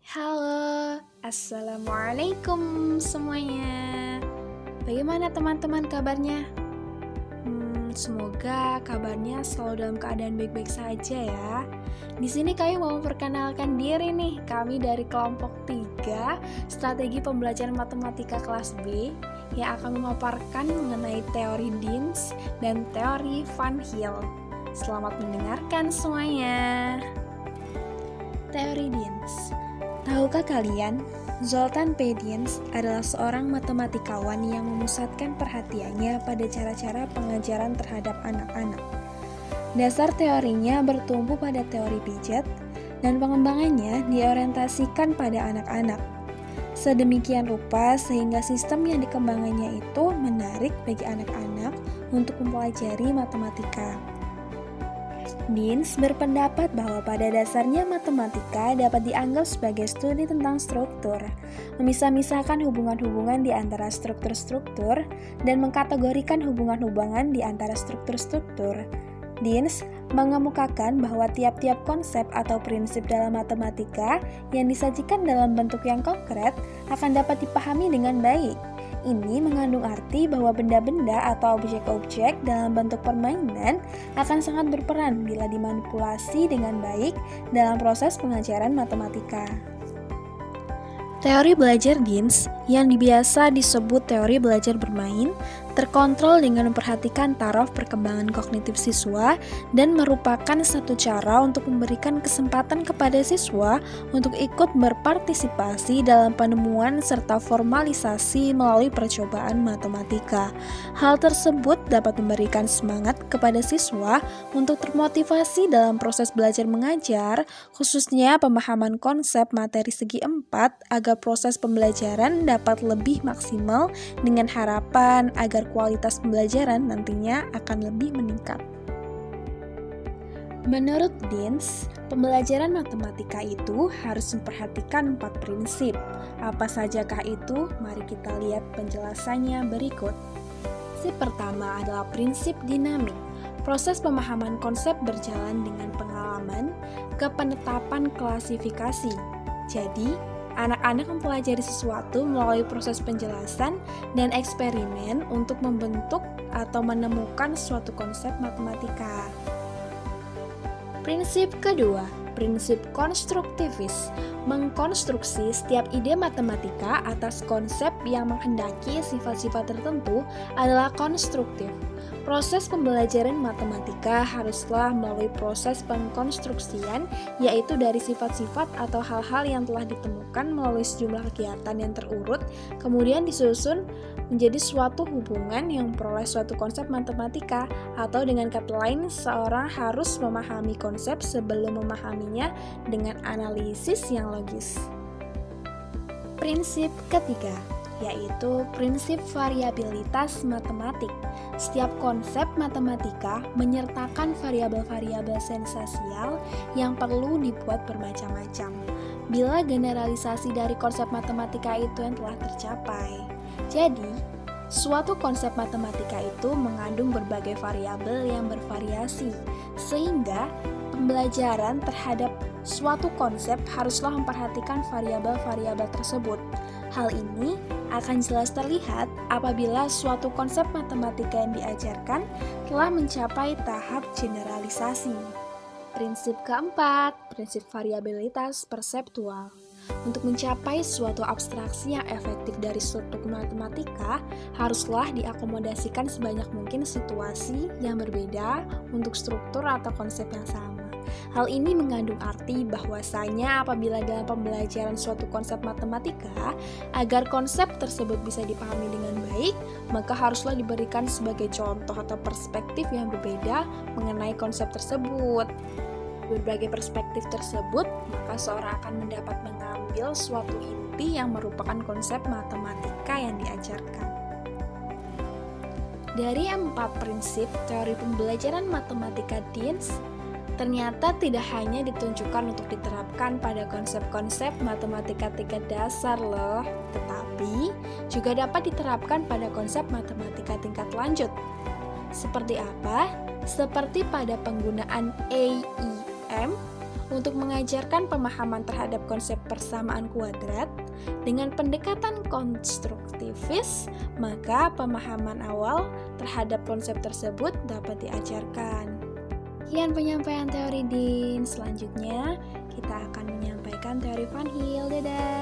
Halo, assalamualaikum semuanya. Bagaimana teman-teman kabarnya? Semoga kabarnya selalu dalam keadaan baik-baik saja ya. Di sini kami mau memperkenalkan diri nih. Kami dari kelompok 3 Strategi Pembelajaran Matematika kelas B yang akan memaparkan mengenai teori Dinns dan teori Van Hill. Selamat mendengarkan semuanya. Teori Dinns. Tahukah kalian, Zoltan P. Dinns adalah seorang matematikawan yang memusatkan perhatiannya pada cara-cara pengajaran terhadap anak-anak. Dasar teorinya bertumpu pada teori pijat, dan pengembangannya diorientasikan pada anak-anak. Sedemikian rupa sehingga sistem yang dikembangannya itu menarik bagi anak-anak untuk mempelajari matematika. Dinns berpendapat bahwa pada dasarnya matematika dapat dianggap sebagai studi tentang struktur, memisah-misahkan hubungan-hubungan di antara struktur-struktur, dan mengkategorikan hubungan-hubungan di antara struktur-struktur. Dinns mengemukakan bahwa tiap-tiap konsep atau prinsip dalam matematika yang disajikan dalam bentuk yang konkret akan dapat dipahami dengan baik. Ini mengandung arti bahwa benda-benda atau objek-objek dalam bentuk permainan akan sangat berperan bila dimanipulasi dengan baik dalam proses pengajaran matematika. Teori belajar Dinns, yang biasa disebut teori belajar bermain, terkontrol dengan memperhatikan taraf perkembangan kognitif siswa dan merupakan satu cara untuk memberikan kesempatan kepada siswa untuk ikut berpartisipasi dalam penemuan serta formalisasi melalui percobaan matematika. Hal tersebut dapat memberikan semangat kepada siswa untuk termotivasi dalam proses belajar mengajar, khususnya pemahaman konsep materi segi 4 agar proses pembelajaran dapat lebih maksimal dengan harapan agar kualitas pembelajaran nantinya akan lebih meningkat. Menurut Dinns, pembelajaran matematika itu harus memperhatikan 4 prinsip. Apa sajakah itu? Mari kita lihat penjelasannya berikut. Prinsip pertama adalah prinsip dinamik. Proses pemahaman konsep berjalan dengan pengalaman ke penetapan klasifikasi. Jadi, anak-anak mempelajari sesuatu melalui proses penjelasan dan eksperimen untuk membentuk atau menemukan suatu konsep matematika. Prinsip kedua, prinsip konstruktivis, mengkonstruksi setiap ide matematika atas konsep yang menghendaki sifat-sifat tertentu adalah konstruktif. Proses pembelajaran matematika haruslah melalui proses pengkonstruksian, yaitu dari sifat-sifat atau hal-hal yang telah ditemukan melalui sejumlah kegiatan yang terurut, kemudian disusun menjadi suatu hubungan yang memperoleh suatu konsep matematika, atau dengan kata lain, seorang harus memahami konsep sebelum memahaminya dengan analisis yang logis. Prinsip ketiga, yaitu prinsip variabilitas matematik. Setiap konsep matematika menyertakan variabel-variabel sensasial yang perlu dibuat bermacam-macam. Bila generalisasi dari konsep matematika itu yang telah tercapai. Jadi, suatu konsep matematika itu mengandung berbagai variabel yang bervariasi, sehingga pembelajaran terhadap suatu konsep haruslah memperhatikan variabel-variabel tersebut. Hal ini akan jelas terlihat apabila suatu konsep matematika yang diajarkan telah mencapai tahap generalisasi. Prinsip keempat, prinsip variabilitas perseptual. Untuk mencapai suatu abstraksi yang efektif dari struktur matematika, haruslah diakomodasikan sebanyak mungkin situasi yang berbeda untuk struktur atau konsep yang sama. Hal ini mengandung arti bahwasanya apabila dalam pembelajaran suatu konsep matematika, agar konsep tersebut bisa dipahami dengan baik, maka haruslah diberikan sebagai contoh atau perspektif yang berbeda mengenai konsep tersebut. Berbagai perspektif tersebut, maka seorang akan mendapat mengambil suatu inti yang merupakan konsep matematika yang diajarkan. Dari 4 prinsip teori pembelajaran matematika Dinns, ternyata tidak hanya ditunjukkan untuk diterapkan pada konsep-konsep matematika tingkat dasar loh, tetapi juga dapat diterapkan pada konsep matematika tingkat lanjut. Seperti apa? Seperti pada penggunaan AEM Untuk mengajarkan pemahaman terhadap konsep persamaan kuadrat dengan pendekatan konstruktivis, maka pemahaman awal terhadap konsep tersebut dapat diajarkan. Sekian penyampaian teori Dean. Selanjutnya, kita akan menyampaikan teori Van Hill. Dadah!